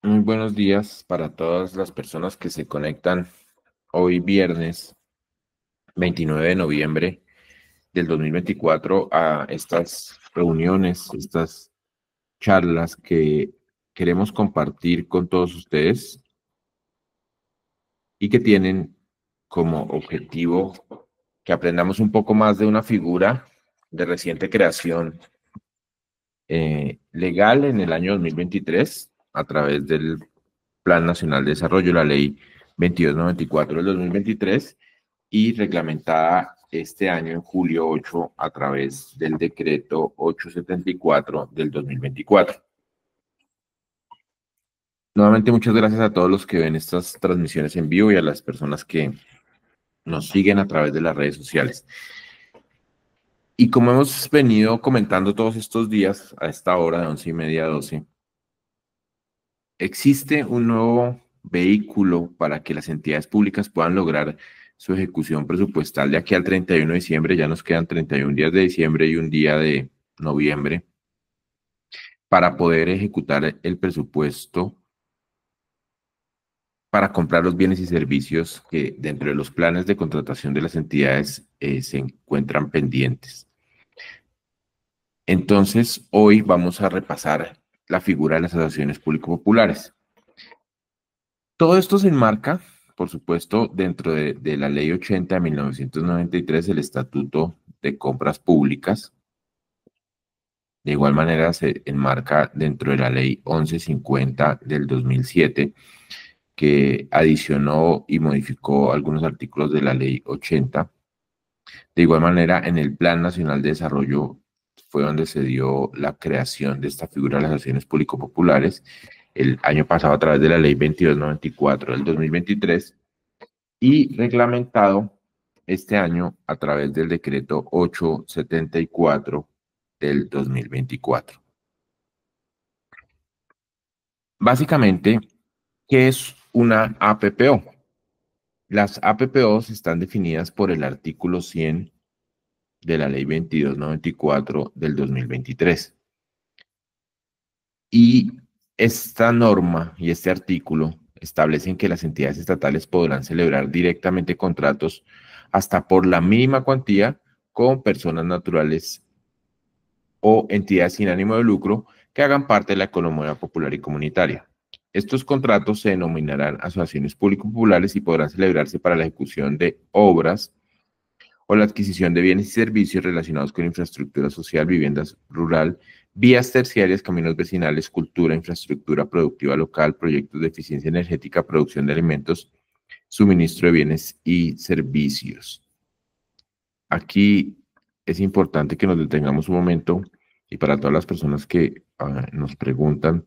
Muy buenos días para todas las personas que se conectan hoy viernes 29 de noviembre del 2024 a estas reuniones, estas charlas que queremos compartir con todos ustedes y que tienen como objetivo que aprendamos un poco más de una figura de reciente creación legal en el año 2023 a través del Plan Nacional de Desarrollo, la Ley 2294 del 2023 y reglamentada este año en julio 8 a través del decreto 874 del 2024. Nuevamente, muchas gracias a todos los que ven estas transmisiones en vivo y a las personas que nos siguen a través de las redes sociales. Y como hemos venido comentando todos estos días a esta hora de 11:30 a 12, existe un nuevo vehículo para que las entidades públicas puedan lograr su ejecución presupuestal de aquí al 31 de diciembre. Ya nos quedan 31 días de diciembre y un día de noviembre para poder ejecutar el presupuesto para comprar los bienes y servicios que dentro de los planes de contratación de las entidades se encuentran pendientes. Entonces, hoy vamos a repasar la figura de las asociaciones público-populares. Todo esto se enmarca, por supuesto, dentro de la Ley 80 de 1993, el Estatuto de Compras Públicas. De igual manera, se enmarca dentro de la Ley 1150 del 2007, que adicionó y modificó algunos artículos de la Ley 80. De igual manera, en el Plan Nacional de Desarrollo fue donde se dio la creación de esta figura de las asociaciones público-populares el año pasado a través de la Ley 2294 del 2023 y reglamentado este año a través del decreto 874 del 2024. Básicamente, ¿qué es una APPO? Las APPOs están definidas por el artículo 100 de la Ley 2294 del 2023. Y esta norma y este artículo establecen que las entidades estatales podrán celebrar directamente contratos hasta por la mínima cuantía con personas naturales o entidades sin ánimo de lucro que hagan parte de la economía popular y comunitaria. Estos contratos se denominarán asociaciones público-populares y podrán celebrarse para la ejecución de obras o la adquisición de bienes y servicios relacionados con infraestructura social, viviendas rural, vías terciarias, caminos vecinales, cultura, infraestructura productiva local, proyectos de eficiencia energética, producción de alimentos, suministro de bienes y servicios. Aquí es importante que nos detengamos un momento y para todas las personas que nos preguntan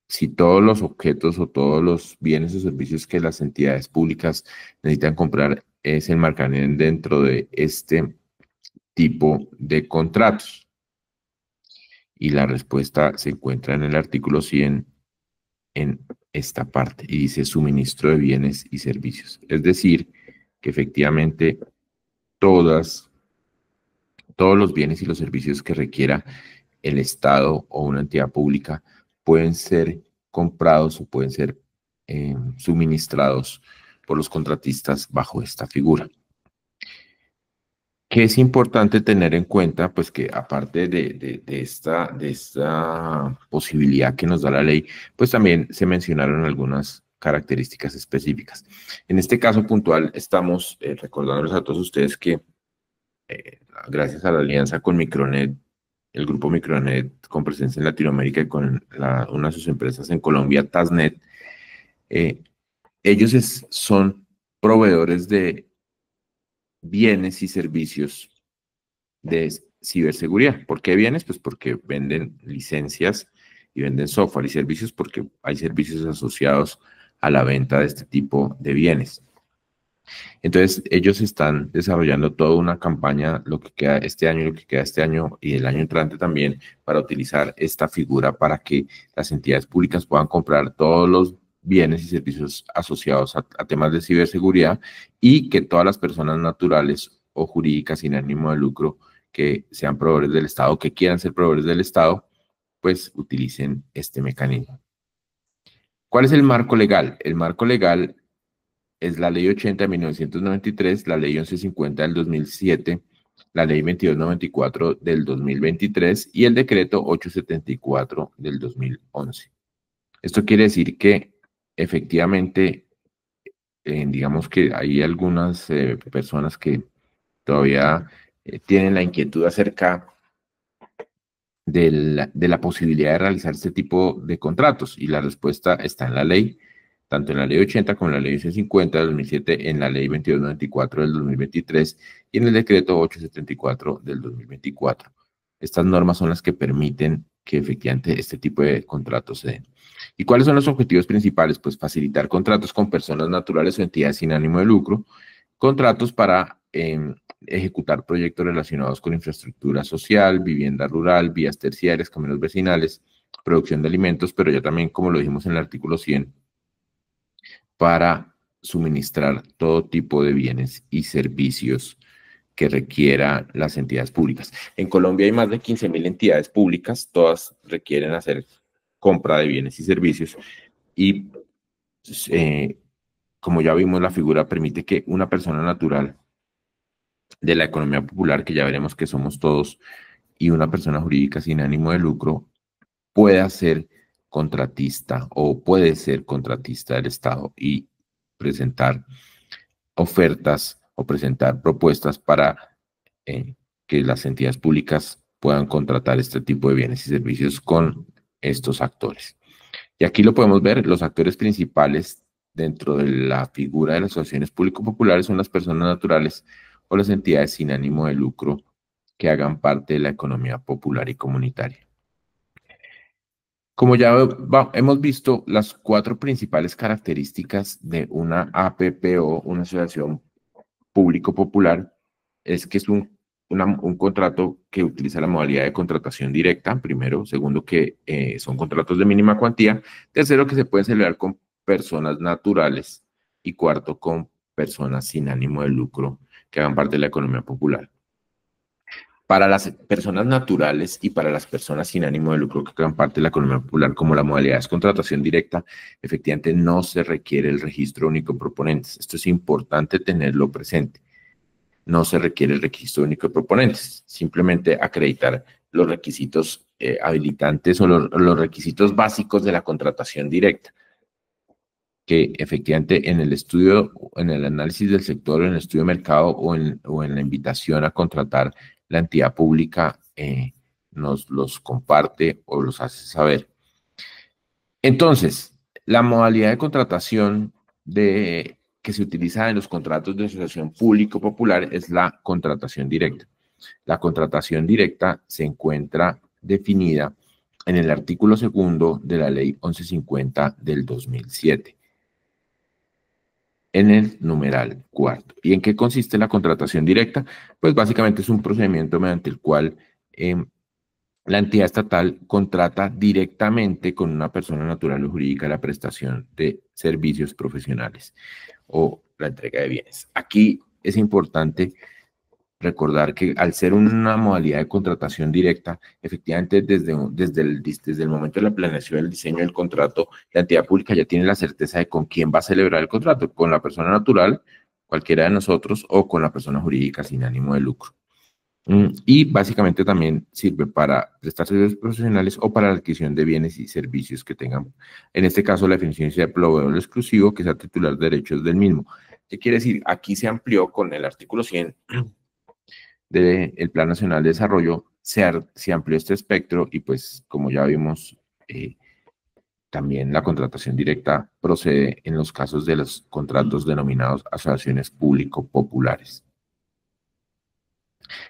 si todos los objetos o todos los bienes o servicios que las entidades públicas necesitan comprar se enmarcan dentro de este tipo de contratos. Y la respuesta se encuentra en el artículo 100 en esta parte y dice suministro de bienes y servicios. Es decir, que efectivamente todas, todos los bienes y los servicios que requiera el Estado o una entidad pública pueden ser comprados o pueden ser suministrados por los contratistas bajo esta figura. Que es importante tener en cuenta, pues que aparte de esta posibilidad que nos da la ley, pues también se mencionaron algunas características específicas. En este caso puntual, estamos recordándoles a todos ustedes que gracias a la alianza con Micronet, el grupo Micronet con presencia en Latinoamérica y con una de sus empresas en Colombia, Tasnet, eh, ellos son proveedores de bienes y servicios de ciberseguridad. ¿Por qué bienes? Pues porque venden licencias y venden software y servicios porque hay servicios asociados a la venta de este tipo de bienes. Entonces, ellos están desarrollando toda una campaña, lo que queda este año, lo que queda este año y el año entrante también, para utilizar esta figura para que las entidades públicas puedan comprar todos los bienes y servicios asociados a temas de ciberseguridad y que todas las personas naturales o jurídicas sin ánimo de lucro que sean proveedores del Estado, que quieran ser proveedores del Estado, pues utilicen este mecanismo. ¿Cuál es el marco legal? El marco legal es la Ley 80 de 1993, la Ley 1150 del 2007, la Ley 2294 del 2023 y el Decreto 874 del 2011. Esto quiere decir que efectivamente, digamos que hay algunas personas que todavía tienen la inquietud acerca de la posibilidad de realizar este tipo de contratos y la respuesta está en la ley, tanto en la ley 80 como en la ley 150 del 2007, en la ley 2294 del 2023 y en el decreto 874 del 2024. Estas normas son las que permiten que efectivamente este tipo de contratos se den. ¿Y cuáles son los objetivos principales? Pues facilitar contratos con personas naturales o entidades sin ánimo de lucro, contratos para ejecutar proyectos relacionados con infraestructura social, vivienda rural, vías terciarias, caminos vecinales, producción de alimentos, pero ya también, como lo dijimos en el artículo 100, para suministrar todo tipo de bienes y servicios que requieran las entidades públicas. En Colombia hay más de 15.000 entidades públicas, todas requieren hacer compra de bienes y servicios y como ya vimos, la figura permite que una persona natural de la economía popular, que ya veremos que somos todos, y una persona jurídica sin ánimo de lucro pueda ser contratista o puede ser contratista del Estado y presentar ofertas o presentar propuestas para que las entidades públicas puedan contratar este tipo de bienes y servicios con estos actores. Y aquí lo podemos ver, los actores principales dentro de la figura de las asociaciones público-populares son las personas naturales o las entidades sin ánimo de lucro que hagan parte de la economía popular y comunitaria. Como ya hemos visto, las cuatro principales características de una APPO, una asociación público-popular, es que es un contrato que utiliza la modalidad de contratación directa, primero. Segundo, que son contratos de mínima cuantía. Tercero, que se pueden celebrar con personas naturales. Y cuarto, con personas sin ánimo de lucro que hagan parte de la economía popular. Para las personas naturales y para las personas sin ánimo de lucro que hagan parte de la economía popular, como la modalidad es contratación directa, efectivamente no se requiere el registro único de proponentes. Esto es importante tenerlo presente. No se requiere el registro único de proponentes, simplemente acreditar los requisitos habilitantes o los requisitos básicos de la contratación directa, que efectivamente en el estudio, en el análisis del sector, en el estudio de mercado o en la invitación a contratar, la entidad pública nos los comparte o los hace saber. Entonces, la modalidad de contratación que se utiliza en los contratos de asociación público-popular es la contratación directa. La contratación directa se encuentra definida en el artículo 2 de la Ley 1150 del 2007, en el numeral 4. ¿Y en qué consiste la contratación directa? Pues básicamente es un procedimiento mediante el cual la entidad estatal contrata directamente con una persona natural o jurídica la prestación de servicios profesionales o la entrega de bienes. Aquí es importante recordar que al ser una modalidad de contratación directa, efectivamente desde el momento de la planeación del diseño del contrato, la entidad pública ya tiene la certeza de con quién va a celebrar el contrato, con la persona natural, cualquiera de nosotros, o con la persona jurídica sin ánimo de lucro. Y básicamente también sirve para prestar servicios profesionales o para la adquisición de bienes y servicios que tengan. En este caso, la definición dice de proveedor exclusivo que sea titular de derechos del mismo. ¿Qué quiere decir? Aquí se amplió con el artículo 100 del Plan Nacional de Desarrollo, se amplió este espectro y pues como ya vimos, también la contratación directa procede en los casos de los contratos denominados asociaciones público-populares.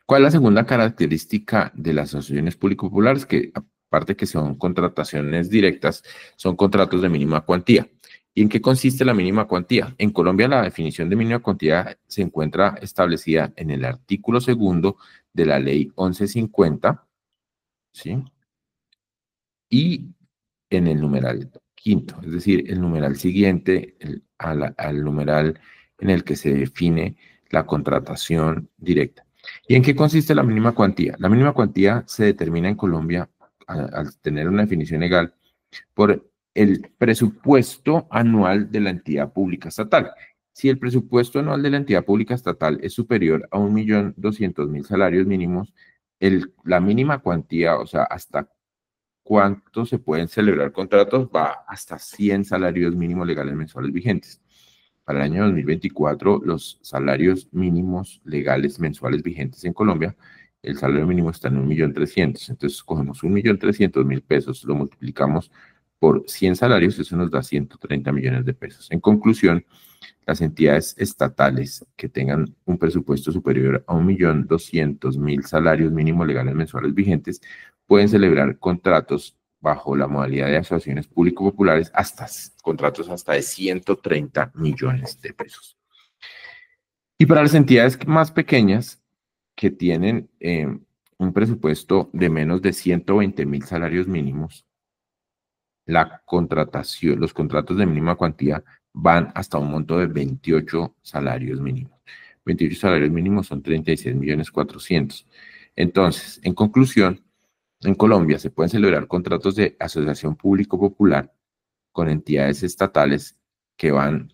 ¿Cuál es la segunda característica de las asociaciones público-populares? Que aparte que son contrataciones directas, son contratos de mínima cuantía. ¿Y en qué consiste la mínima cuantía? En Colombia la definición de mínima cuantía se encuentra establecida en el artículo 2 de la Ley 1150, ¿sí? Y en el numeral 5, es decir, el numeral siguiente al numeral en el que se define la contratación directa. ¿Y en qué consiste la mínima cuantía? La mínima cuantía se determina en Colombia, al tener una definición legal, por el presupuesto anual de la entidad pública estatal. Si el presupuesto anual de la entidad pública estatal es superior a 1.200.000 salarios mínimos, la mínima cuantía, o sea, hasta cuánto se pueden celebrar contratos, va hasta 100 salarios mínimos legales mensuales vigentes. Para el año 2024, los salarios mínimos legales mensuales vigentes en Colombia, el salario mínimo está en 1.300.000. Entonces, cogemos 1.300.000 pesos, lo multiplicamos por 100 salarios, eso nos da 130 millones de pesos. En conclusión, las entidades estatales que tengan un presupuesto superior a 1.200.000 salarios mínimos legales mensuales vigentes pueden celebrar contratos bajo la modalidad de asociaciones público-populares hasta contratos hasta de 130 millones de pesos. Y para las entidades más pequeñas que tienen un presupuesto de menos de 120.000 salarios mínimos, la contratación, los contratos de mínima cuantía van hasta un monto de 28 salarios mínimos. 28 salarios mínimos son 36.400.000. Entonces, en conclusión, en Colombia se pueden celebrar contratos de asociación público-popular con entidades estatales que van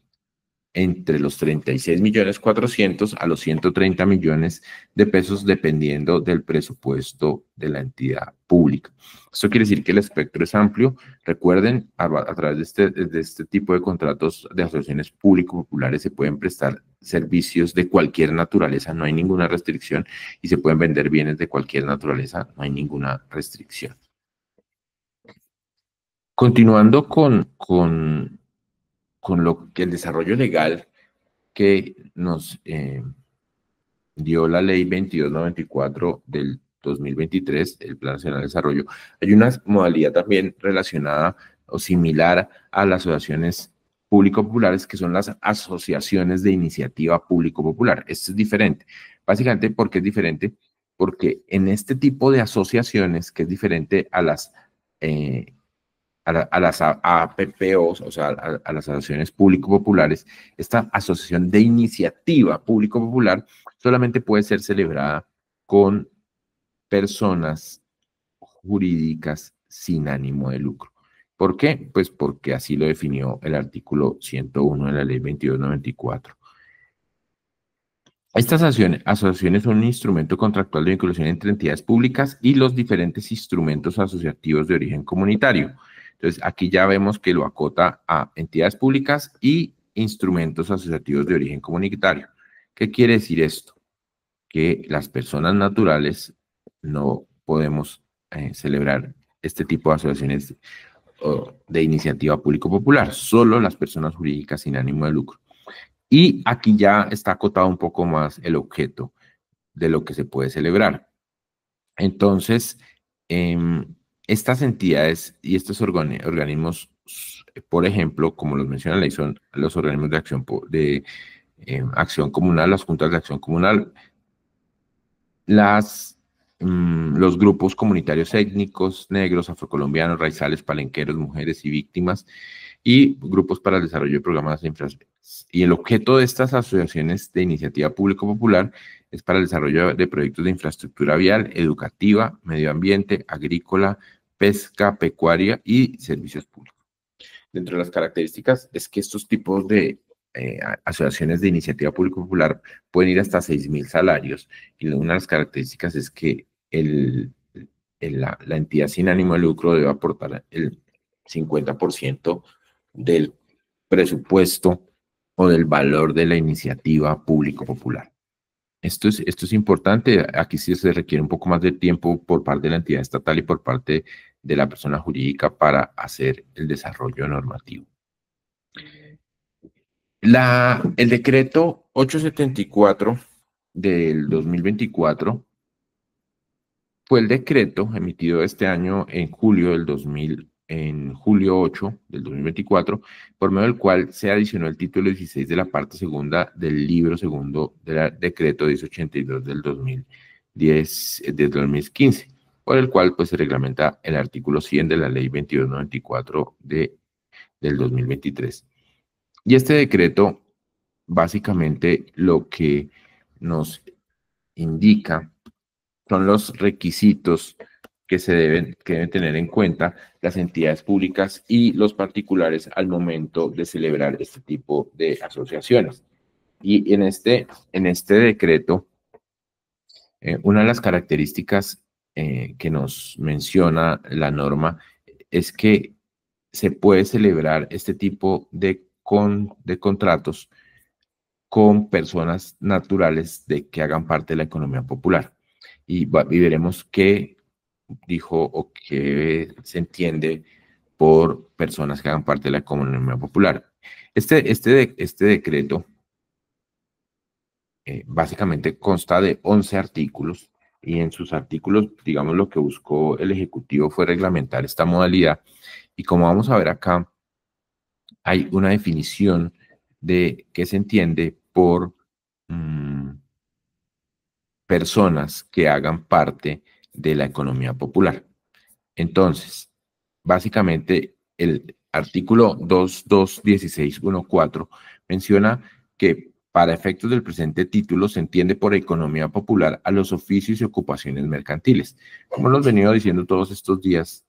entre los 36.400.000 a los 130 millones de pesos, dependiendo del presupuesto de la entidad pública. Esto quiere decir que el espectro es amplio. Recuerden, a través de este tipo de contratos de asociaciones público-populares se pueden prestar servicios de cualquier naturaleza, no hay ninguna restricción, y se pueden vender bienes de cualquier naturaleza, no hay ninguna restricción. Continuando con lo que el desarrollo legal que nos dio la ley 2294 del 2023, el Plan Nacional de Desarrollo, hay una modalidad también relacionada o similar a las asociaciones público-populares, que son las asociaciones de iniciativa público-popular. Esto es diferente. Básicamente, ¿por qué es diferente? Porque en este tipo de asociaciones, que es diferente a las las APPOs, o sea, a las asociaciones público-populares, esta asociación de iniciativa público-popular solamente puede ser celebrada con personas jurídicas sin ánimo de lucro. ¿Por qué? Pues porque así lo definió el artículo 101 de la ley 2294. Estas asociaciones son un instrumento contractual de vinculación entre entidades públicas y los diferentes instrumentos asociativos de origen comunitario. Entonces, aquí ya vemos que lo acota a entidades públicas y instrumentos asociativos de origen comunitario. ¿Qué quiere decir esto? Que las personas naturales no podemos celebrar este tipo de asociaciones de iniciativa público-popular, solo las personas jurídicas sin ánimo de lucro. Y aquí ya está acotado un poco más el objeto de lo que se puede celebrar. Entonces, estas entidades y estos organismos, por ejemplo, como los menciona la ley, son los organismos de acción comunal, las juntas de acción comunal, los grupos comunitarios étnicos, negros, afrocolombianos, raizales, palenqueros, mujeres y víctimas, y grupos para el desarrollo de programas de infraestructura. Y el objeto de estas asociaciones de iniciativa público-popular es para el desarrollo de proyectos de infraestructura vial, educativa, medio ambiente, agrícola, pesca, pecuaria y servicios públicos. Dentro de las características es que estos tipos de asociaciones de iniciativa público-popular pueden ir hasta 6.000 salarios, y una de las características es que la entidad sin ánimo de lucro debe aportar el 50% del presupuesto o del valor de la iniciativa público-popular. Esto es importante. Aquí sí se requiere un poco más de tiempo por parte de la entidad estatal y por parte de la persona jurídica para hacer el desarrollo normativo. El decreto 874 del 2024 fue el decreto emitido este año en julio 8 del 2024, por medio del cual se adicionó el título 16 de la parte segunda del libro segundo del decreto 1082 del 2015, por el cual pues se reglamenta el artículo 100 de la ley 2294 del 2023. Y este decreto básicamente lo que nos indica son los requisitos que deben tener en cuenta las entidades públicas y los particulares al momento de celebrar este tipo de asociaciones. Y en este decreto, una de las características que nos menciona la norma es que se puede celebrar este tipo de contratos con personas naturales que hagan parte de la economía popular. Y veremos qué dijo o qué se entiende por personas que hagan parte de la economía popular. Este decreto básicamente consta de 11 artículos y en sus artículos, digamos, lo que buscó el Ejecutivo fue reglamentar esta modalidad y como vamos a ver acá, hay una definición de qué se entiende por personas que hagan parte de la economía popular. Entonces, básicamente el artículo 221614 menciona que para efectos del presente título se entiende por economía popular a los oficios y ocupaciones mercantiles. Como lo hemos venido diciendo todos estos días,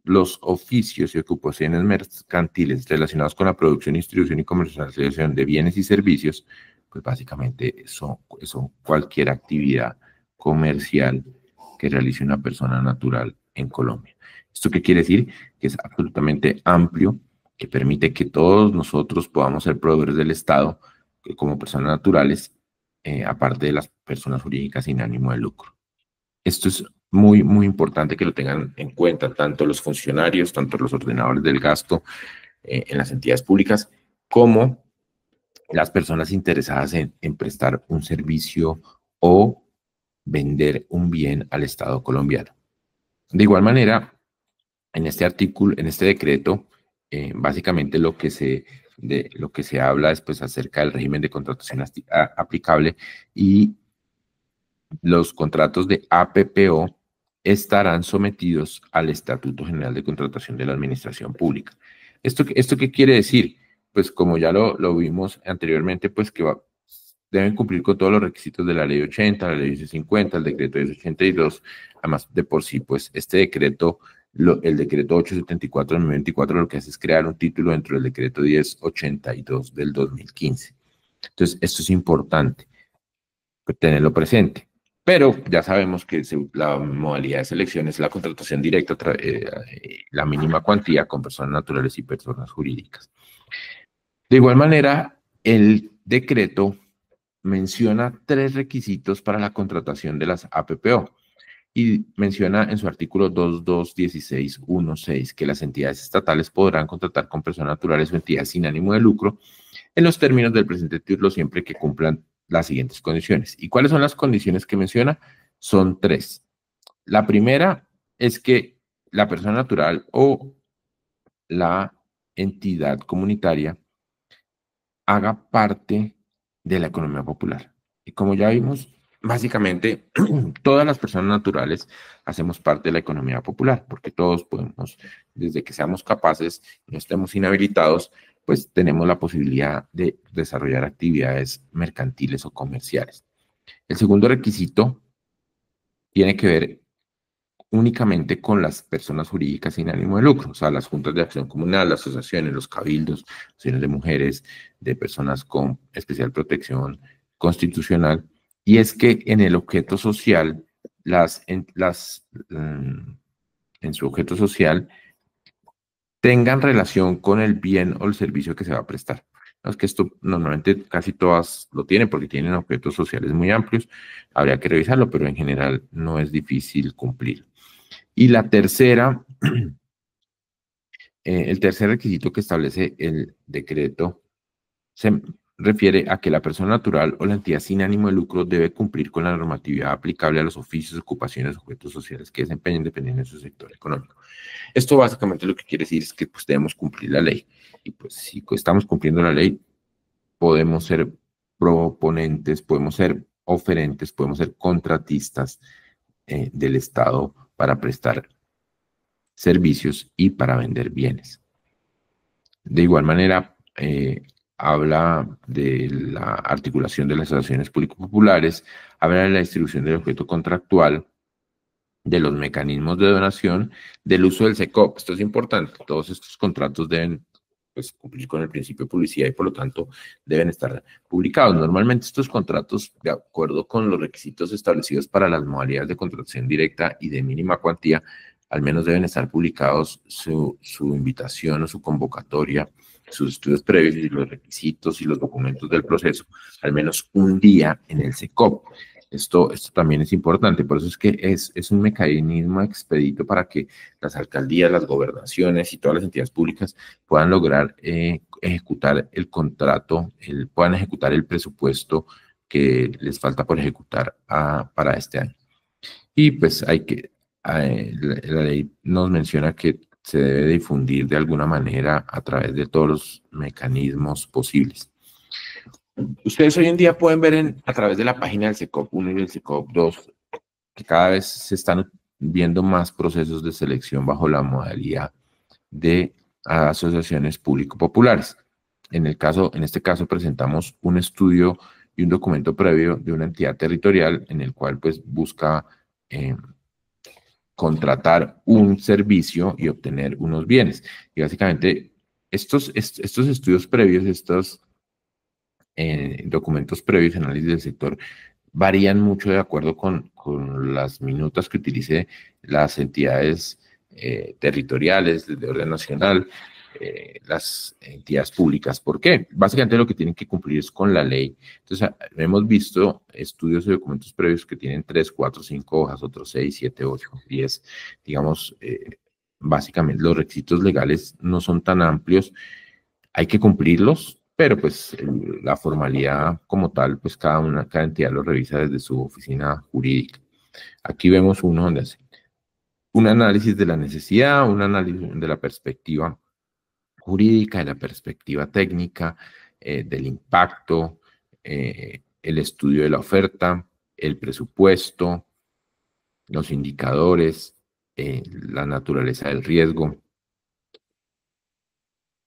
los oficios y ocupaciones mercantiles relacionados con la producción, distribución y comercialización de bienes y servicios, pues básicamente son cualquier actividad comercial que realice una persona natural en Colombia. ¿Esto qué quiere decir? Que es absolutamente amplio, que permite que todos nosotros podamos ser proveedores del Estado como personas naturales, aparte de las personas jurídicas sin ánimo de lucro. Esto es muy, muy importante que lo tengan en cuenta tanto los funcionarios, tanto los ordenadores del gasto en las entidades públicas, como las personas interesadas en prestar un servicio o vender un bien al Estado colombiano. De igual manera, en este artículo, en este decreto, básicamente lo que se habla es pues, acerca del régimen de contratación aplicable y los contratos de APPO estarán sometidos al Estatuto General de Contratación de la Administración Pública. ¿Esto qué quiere decir? Pues como ya lo vimos anteriormente, pues que deben cumplir con todos los requisitos de la Ley 80, la Ley 50, el Decreto 1082. Además, de por sí, pues este decreto, el Decreto 874 de 2024, lo que hace es crear un título dentro del Decreto 1082 del 2015. Entonces, esto es importante tenerlo presente. Pero ya sabemos que la modalidad de selección es la contratación directa, la mínima cuantía con personas naturales y personas jurídicas. De igual manera, el decreto menciona 3 requisitos para la contratación de las APPO y menciona en su artículo 221616 que las entidades estatales podrán contratar con personas naturales o entidades sin ánimo de lucro en los términos del presente título siempre que cumplan las siguientes condiciones. ¿Y cuáles son las condiciones que menciona? Son 3. La primera es que la persona natural o la entidad comunitaria haga parte de la economía popular. Y como ya vimos, básicamente todas las personas naturales hacemos parte de la economía popular, porque todos podemos, desde que seamos capaces, no estemos inhabilitados, pues tenemos la posibilidad de desarrollar actividades mercantiles o comerciales. El segundo requisito tiene que ver únicamente con las personas jurídicas sin ánimo de lucro, o sea, las juntas de acción comunal, las asociaciones, los cabildos, asociaciones de mujeres, de personas con especial protección constitucional, y es que en el objeto social, en su objeto social, tengan relación con el bien o el servicio que se va a prestar. No, es que esto normalmente casi todas lo tienen porque tienen objetos sociales muy amplios, habría que revisarlo, pero en general no es difícil cumplir. Y la tercera, el tercer requisito que establece el decreto se refiere a que la persona natural o la entidad sin ánimo de lucro debe cumplir con la normatividad aplicable a los oficios, ocupaciones, objetos sociales que desempeñen dependiendo de su sector económico. Esto básicamente lo que quiere decir es que pues, debemos cumplir la ley. Y pues si estamos cumpliendo la ley, podemos ser proponentes, podemos ser oferentes, podemos ser contratistas del Estado para prestar servicios y para vender bienes. De igual manera, habla de la articulación de las asociaciones público-populares, habla de la distribución del objeto contractual de los mecanismos de donación, del uso del SECOP. Esto es importante. Todos estos contratos deben, pues, cumplir con el principio de publicidad y por lo tanto deben estar publicados. Normalmente estos contratos, de acuerdo con los requisitos establecidos para las modalidades de contratación directa y de mínima cuantía, al menos deben estar publicados su invitación o su convocatoria, sus estudios previos y los requisitos y los documentos del proceso, al menos un día en el SECOP. Esto también es importante, por eso es que es un mecanismo expedito para que las alcaldías, las gobernaciones y todas las entidades públicas puedan lograr ejecutar el contrato, puedan ejecutar el presupuesto que les falta por ejecutar para este año. Y pues la ley nos menciona que se debe difundir de alguna manera a través de todos los mecanismos posibles. Ustedes hoy en día pueden ver a través de la página del SECOP 1 y del SECOP 2 que cada vez se están viendo más procesos de selección bajo la modalidad de asociaciones público-populares. En este caso presentamos un estudio y un documento previo de una entidad territorial en el cual pues busca contratar un servicio y obtener unos bienes. Y básicamente estos estudios previos, estos documentos previos, análisis del sector, varían mucho de acuerdo con las minutas que utilice las entidades territoriales de orden nacional, las entidades públicas. ¿Por qué? Básicamente lo que tienen que cumplir es con la ley. Entonces, hemos visto estudios y documentos previos que tienen 3, 4, 5 hojas, otros 6, 7, 8, 10. Digamos, básicamente los requisitos legales no son tan amplios. Hay que cumplirlos, pero pues la formalidad como tal, pues cada entidad lo revisa desde su oficina jurídica. Aquí vemos uno donde hace un análisis de la necesidad, un análisis de la perspectiva jurídica, de la perspectiva técnica, del impacto, el estudio de la oferta, el presupuesto, los indicadores, la naturaleza del riesgo,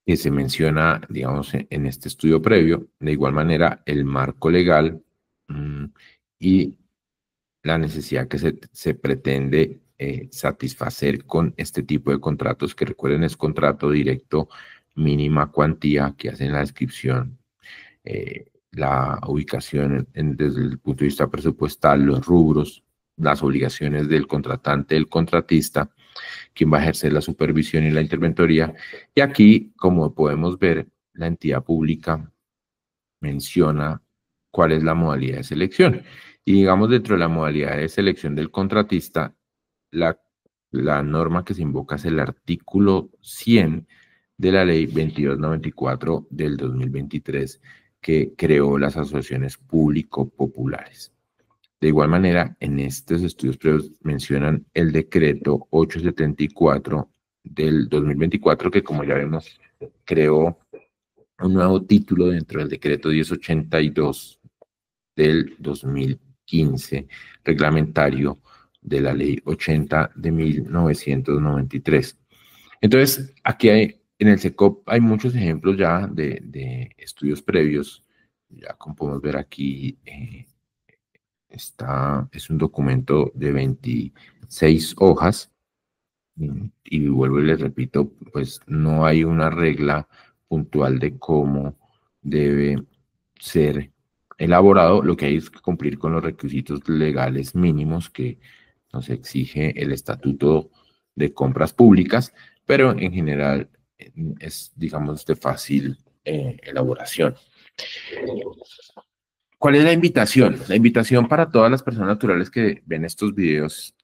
que se menciona, digamos, en este estudio previo, de igual manera el marco legal y la necesidad que se pretende satisfacer con este tipo de contratos, que recuerden es contrato directo, mínima cuantía, que hacen la descripción, la ubicación desde el punto de vista presupuestal, los rubros, las obligaciones del contratante, del contratista, quien va a ejercer la supervisión y la interventoría. Y aquí, como podemos ver, la entidad pública menciona cuál es la modalidad de selección. Y digamos, dentro de la modalidad de selección del contratista, la norma que se invoca es el artículo 100 de la ley 2294 del 2023, que creó las asociaciones público-populares. De igual manera, en estos estudios previos mencionan el decreto 874 del 2024, que como ya vemos, creó un nuevo título dentro del decreto 1082 del 2015, reglamentario de la ley 80 de 1993. Entonces, aquí en el SECOP hay muchos ejemplos ya de estudios previos. Ya como podemos ver aquí, es un documento de 26 hojas y vuelvo y les repito, pues no hay una regla puntual de cómo debe ser elaborado. Lo que hay es que cumplir con los requisitos legales mínimos que nos exige el Estatuto de Compras Públicas, pero en general es, digamos, de fácil elaboración. ¿Cuál es la invitación? La invitación para todas las personas naturales que ven estos videos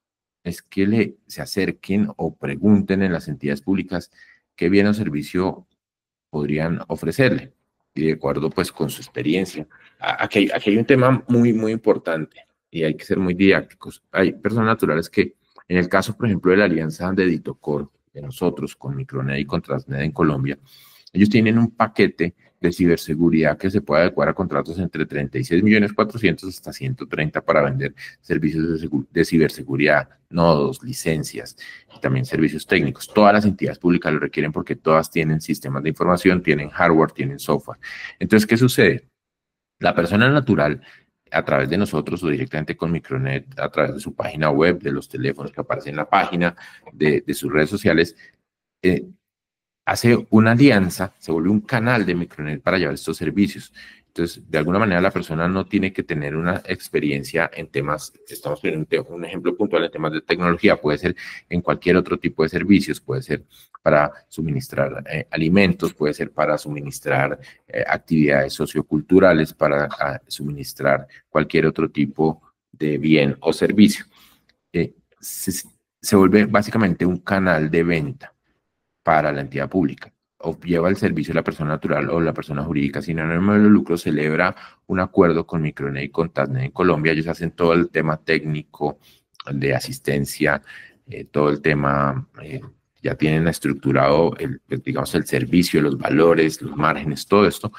es que se acerquen o pregunten en las entidades públicas qué bien o servicio podrían ofrecerle, y de acuerdo pues con su experiencia. Aquí hay un tema muy importante y hay que ser muy didácticos. Hay personas naturales que, en el caso, por ejemplo, de la alianza de Ditocor, de nosotros, con Micronet y con Transnet en Colombia, ellos tienen un paquete de ciberseguridad que se puede adecuar a contratos entre 36.400.000 hasta 130 para vender servicios de ciberseguridad, nodos, licencias y también servicios técnicos. Todas las entidades públicas lo requieren porque todas tienen sistemas de información, tienen hardware, tienen software. Entonces, ¿qué sucede? La persona natural a través de nosotros o directamente con Micronet, a través de su página web, de los teléfonos que aparecen en la página, de sus redes sociales, hace una alianza, se vuelve un canal de Micronet para llevar estos servicios. Entonces, de alguna manera, la persona no tiene que tener una experiencia en temas, estamos poniendo un ejemplo puntual en temas de tecnología, puede ser en cualquier otro tipo de servicios, puede ser para suministrar alimentos, puede ser para suministrar actividades socioculturales, para suministrar cualquier otro tipo de bien o servicio. Se vuelve básicamente un canal de venta para la entidad pública. O lleva el servicio la persona natural o la persona jurídica sin ánimo de lucro, celebra un acuerdo con Micronet y con TASNet en Colombia. Ellos hacen todo el tema técnico de asistencia, todo el tema, ya tienen estructurado digamos, el servicio, los valores, los márgenes, todo esto.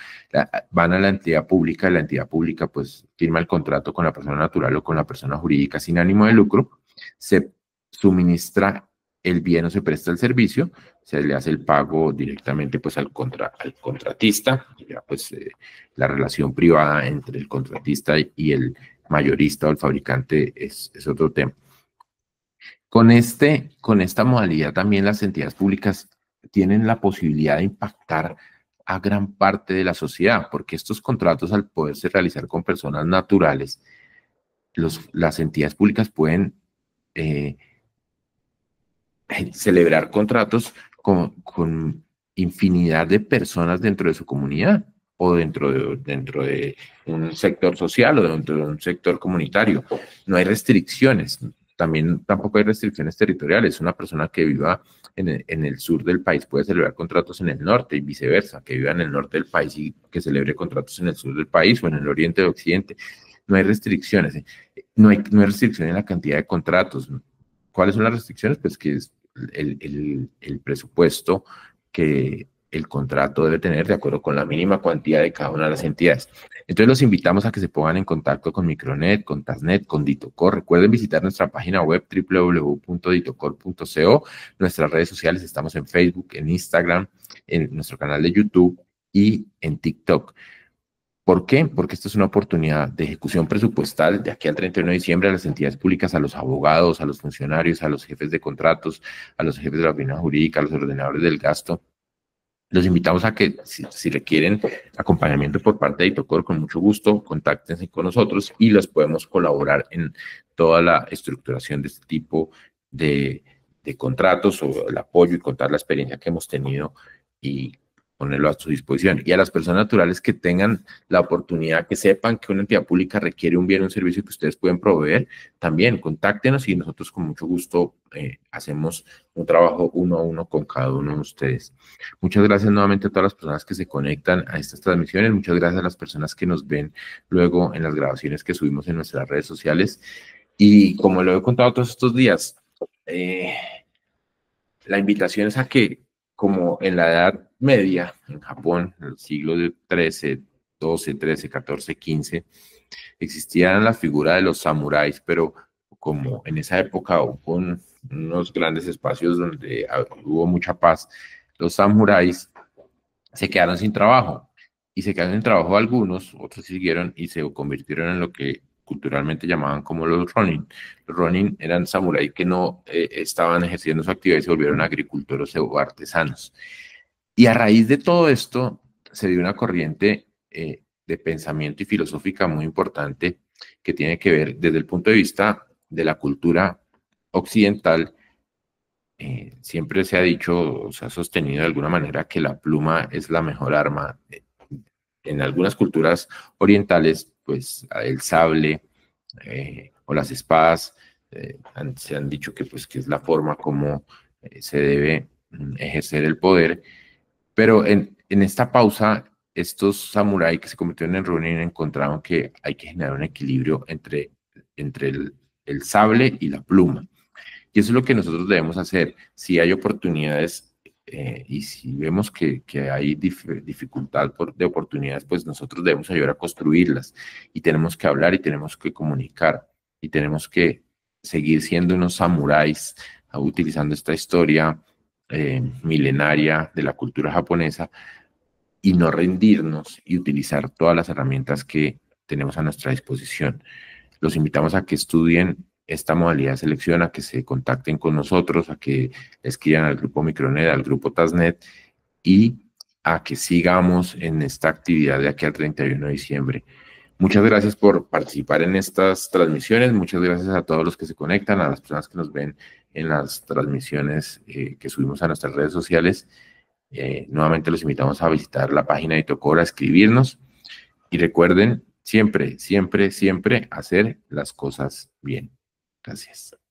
Van a la entidad pública pues firma el contrato con la persona natural o con la persona jurídica sin ánimo de lucro, se suministra el bien o se presta el servicio, se le hace el pago directamente pues al contratista, ya pues la relación privada entre el contratista y el mayorista o el fabricante es otro tema. Con esta modalidad también las entidades públicas tienen la posibilidad de impactar a gran parte de la sociedad, porque estos contratos, al poderse realizar con personas naturales, las entidades públicas pueden celebrar contratos con infinidad de personas dentro de su comunidad o dentro de un sector social o dentro de un sector comunitario. No hay restricciones, tampoco hay restricciones territoriales. Una persona que viva en el sur del país puede celebrar contratos en el norte y viceversa, que viva en el norte del país y que celebre contratos en el sur del país o en el oriente o occidente. No hay restricciones, no hay restricción en la cantidad de contratos. ¿Cuáles son las restricciones? Pues que es el presupuesto que el contrato debe tener de acuerdo con la mínima cuantía de cada una de las entidades. Entonces los invitamos a que se pongan en contacto con Micronet, con TASNet, con Ditocor. Recuerden visitar nuestra página web www.ditocor.co, nuestras redes sociales, estamos en Facebook, en Instagram, en nuestro canal de YouTube y en TikTok. ¿Por qué? Porque esto es una oportunidad de ejecución presupuestal de aquí al 31 de diciembre a las entidades públicas, a los abogados, a los funcionarios, a los jefes de contratos, a los jefes de la oficina jurídica, a los ordenadores del gasto. Los invitamos a que, si requieren acompañamiento por parte de Ditocor, con mucho gusto, contáctense con nosotros y los podemos colaborar en toda la estructuración de este tipo de contratos o el apoyo y contar la experiencia que hemos tenido y ponerlo a su disposición. Y a las personas naturales que tengan la oportunidad, que sepan que una entidad pública requiere un bien o un servicio que ustedes pueden proveer, también contáctenos y nosotros con mucho gusto hacemos un trabajo uno a uno con cada uno de ustedes. Muchas gracias nuevamente a todas las personas que se conectan a estas transmisiones. Muchas gracias a las personas que nos ven luego en las grabaciones que subimos en nuestras redes sociales. Y como lo he contado todos estos días, la invitación es a que, como en la Edad Media, en Japón, en el siglo XIII, XII, XIII, XIV, XV, existían la figura de los samuráis, pero como en esa época hubo unos grandes espacios donde hubo mucha paz, los samuráis se quedaron sin trabajo. Y se quedaron sin trabajo algunos, otros siguieron y se convirtieron en lo que culturalmente llamaban como los Ronin. Los Ronin eran samuráis que no estaban ejerciendo su actividad y se volvieron agricultores o artesanos. Y a raíz de todo esto se dio una corriente de pensamiento y filosófica muy importante que tiene que ver desde el punto de vista de la cultura occidental. Siempre se ha dicho, o se ha sostenido de alguna manera que la pluma es la mejor arma. En algunas culturas orientales, pues el sable o las espadas se han dicho que, pues, que es la forma como se debe ejercer el poder. Pero en esta pausa, estos samuráis que se convirtieron en Ronin encontraron que hay que generar un equilibrio entre el sable y la pluma. Y eso es lo que nosotros debemos hacer. Si hay oportunidades y si vemos que hay dificultad de oportunidades, pues nosotros debemos ayudar a construirlas. Y tenemos que hablar y tenemos que comunicar. Y tenemos que seguir siendo unos samuráis, utilizando esta historia milenaria de la cultura japonesa y no rendirnos y utilizar todas las herramientas que tenemos a nuestra disposición. Los invitamos a que estudien esta modalidad de selección, a que se contacten con nosotros, a que escriban al grupo Micronet, al grupo TASNet y a que sigamos en esta actividad de aquí al 31 de diciembre. Muchas gracias por participar en estas transmisiones, muchas gracias a todos los que se conectan, a las personas que nos ven en las transmisiones que subimos a nuestras redes sociales. Nuevamente los invitamos a visitar la página de Itocor, a escribirnos y recuerden siempre, siempre, siempre hacer las cosas bien. Gracias.